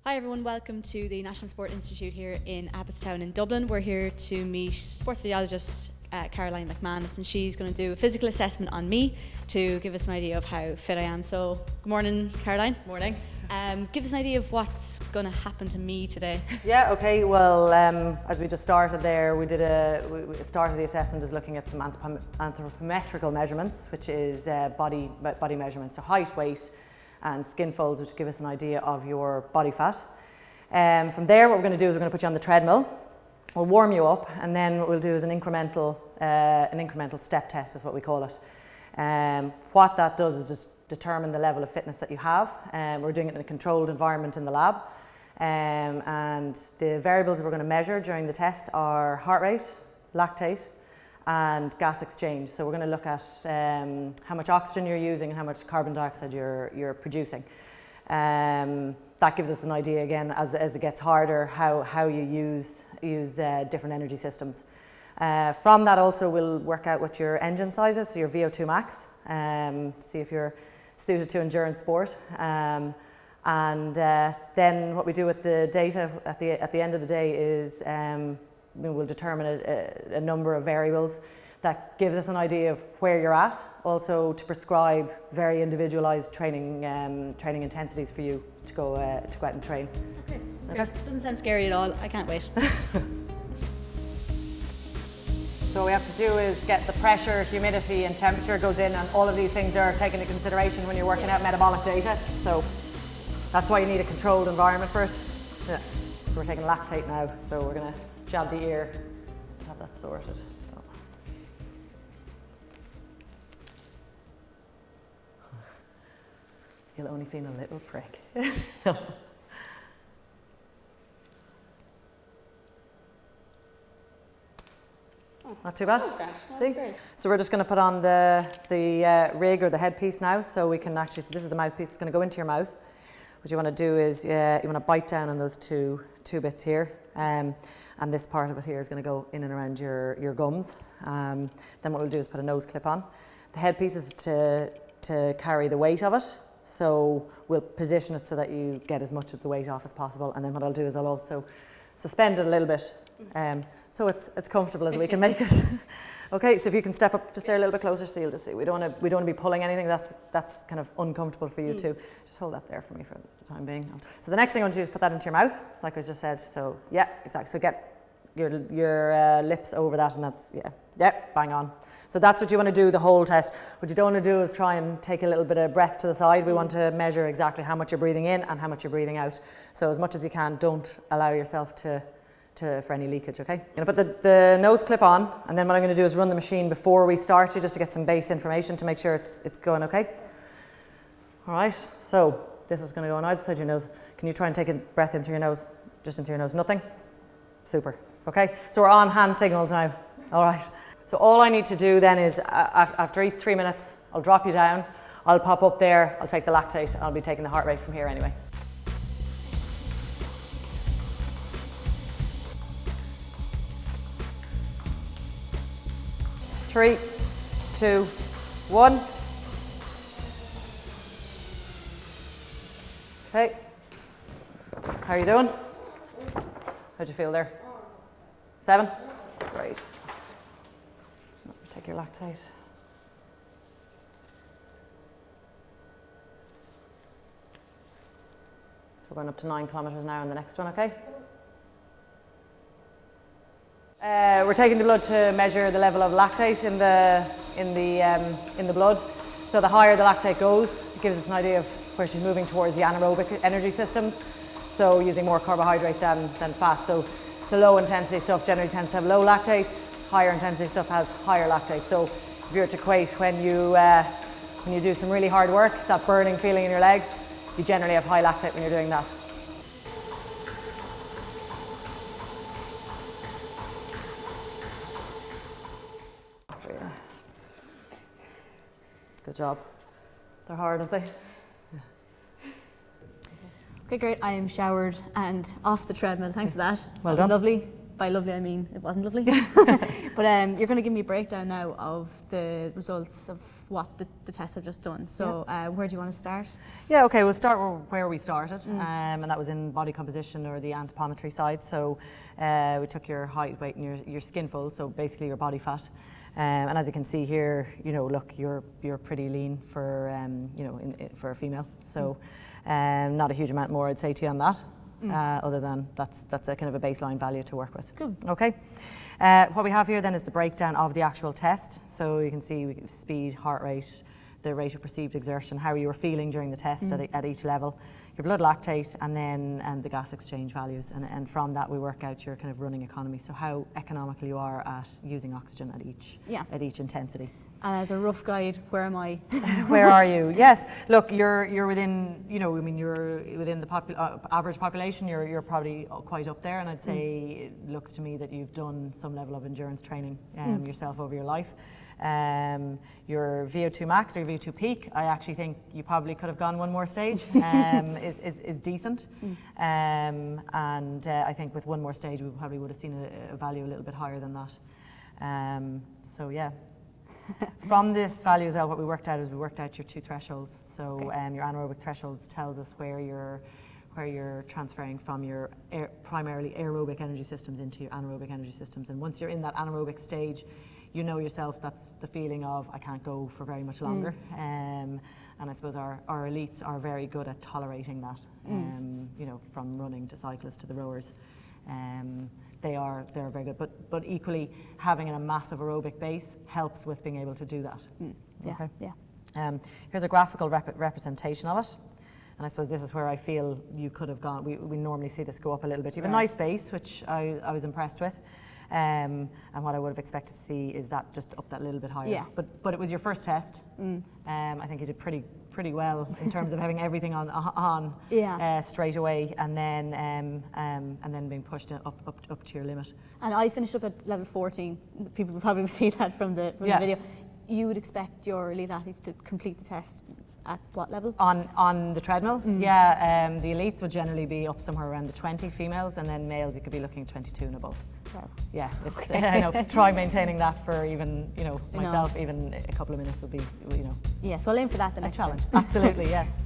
Hi everyone, welcome to the National Sport Institute here in Abbotstown in Dublin. We're here to meet sports physiologist Caroline MacManus, and she's going to do a physical assessment on me to give us an idea of how fit I am. So, good morning, Caroline. Morning. Give us an idea of what's going to happen to me today. Yeah, okay, well, as we just started there, we started the assessment as looking at some anthropometrical measurements, which is body measurements, so height, weight, and skin folds, which give us an idea of your body fat. From there, what we're going to do is we're going to put you on the treadmill. We'll warm you up, and then what we'll do is an incremental step test, is what we call it. What that does is just determine the level of fitness that you have. We're doing it in a controlled environment in the lab. And the variables we're going to measure during the test are heart rate, lactate, and gas exchange. So we're going to look at how much oxygen you're using and how much carbon dioxide you're producing. That gives us an idea, again, as it gets harder, how you use different energy systems. From that also, we'll work out what your engine size is, so your VO2 max, see if you're suited to endurance sport. Then what we do with the data at the end of the day is we'll determine a number of variables that gives us an idea of where you're at, also to prescribe very individualized training intensities for you to go out and train. Okay. Doesn't sound scary at all. I can't wait. So what we have to do is get the pressure, humidity and temperature goes in, and all of these things are taken into consideration when you're working out metabolic data. So that's why you need a controlled environment first. Yeah. So we're taking lactate now, so we're going to jab the ear, have that sorted. So. You'll only feel a little prick. No. Not too bad. See? So we're just going to put on the rig or the headpiece now, so we can actually. So this is the mouthpiece. It's going to go into your mouth. What you want to do is you want to bite down on those two bits here, and this part of it here is going to go in and around your gums. Then what we'll do is put a nose clip on. The headpiece is to carry the weight of it, so we'll position it so that you get as much of the weight off as possible. And then what I'll do is I'll also suspend it a little bit, so it's comfortable as we can make it. Okay, so if you can step up just there a little bit closer, so you'll just see. We don't want to be pulling anything. That's kind of uncomfortable for you too. Just hold that there for me for the time being. So the next thing I want to do is put that into your mouth, like I just said. So yeah, exactly. So get your lips over that, and that's bang on. So that's what you want to do the whole test. What you don't want to do is try and take a little bit of breath to the side. We want to measure exactly how much you're breathing in and how much you're breathing out. So as much as you can, don't allow yourself for any leakage, okay? I'm going to put the nose clip on, and then what I'm going to do is run the machine before we start you, just to get some base information to make sure it's going okay. All right, so this is going to go on either side of your nose. Can you try and take a breath into your nose? Just into your nose, nothing? Super, okay? So we're on hand signals now, all right? So all I need to do then is, after 3 minutes, I'll drop you down, I'll pop up there, I'll take the lactate, I'll be taking the heart rate from here anyway. 3, 2, 1. Okay. How are you doing? How'd you feel there? 7? Great. Take your lactate. So we're going up to 9 kilometers now in the next one, okay? We're taking the blood to measure the level of lactate in the blood. So the higher the lactate goes, it gives us an idea of where she's moving towards the anaerobic energy systems. So using more carbohydrate than fat. So the low intensity stuff generally tends to have low lactates. Higher intensity stuff has higher lactate. So if you were to equate when you do some really hard work, that burning feeling in your legs, you generally have high lactate when you're doing that. Good job. They're hard, aren't they? Yeah. Okay, great. I am showered and off the treadmill. Thanks for that. Well That was done. lovely. by lovely I mean it wasn't lovely. But you're going to give me a breakdown now of the results of what the tests have just done. So where do you want to start? Yeah, okay, we'll start where we started, and that was in body composition or the anthropometry side. So we took your height, weight, and your skin fold, so basically your body fat. And as you can see here, look, you're pretty lean for for a female. So not a huge amount more I'd say to you on that. Other than that's a kind of a baseline value to work with. Good. Okay. What we have here then is the breakdown of the actual test. So you can see speed, heart rate, the rate of perceived exertion, how you were feeling during the test at each level, your blood lactate, and then the gas exchange values. And from that we work out your kind of running economy. So how economical you are at using oxygen at each intensity. And as a rough guide, where am I? Where are you? Yes. Look, you're within. You're within the average population. You're probably quite up there, and I'd say it looks to me that you've done some level of endurance training yourself over your life. Your VO2 max or your VO2 peak, I actually think you probably could have gone one more stage. Is decent, and I think with one more stage we probably would have seen a value a little bit higher than that. So yeah. From this value as well, what we worked out is we worked out your two thresholds. So your anaerobic thresholds tells us where you're transferring from your primarily aerobic energy systems into your anaerobic energy systems. And once you're in that anaerobic stage, you know yourself, that's the feeling of I can't go for very much longer. And I suppose our elites are very good at tolerating that. From running to cyclists to the rowers. They're very good, but equally having a massive aerobic base helps with being able to do that. Okay. Yeah. Here's a graphical representation of it, and I suppose this is where I feel you could have gone. We normally see this go up a little bit. You have a nice base, which I was impressed with, and what I would have expected to see is that just up that little bit higher. Yeah. But it was your first test. I think you did pretty well in terms of having everything on straight away, and then being pushed up to your limit. And I finished up at level 14. People will probably see that from the video. You would expect your elite athletes to complete the test at what level? On the treadmill? Yeah, the elites would generally be up somewhere around the 20 females, and then males you could be looking 22 and above. Wow. Yeah, it's try maintaining that for even myself, even a couple of minutes would be Yeah, so I'll aim for that the next challenge. time. Absolutely, yes.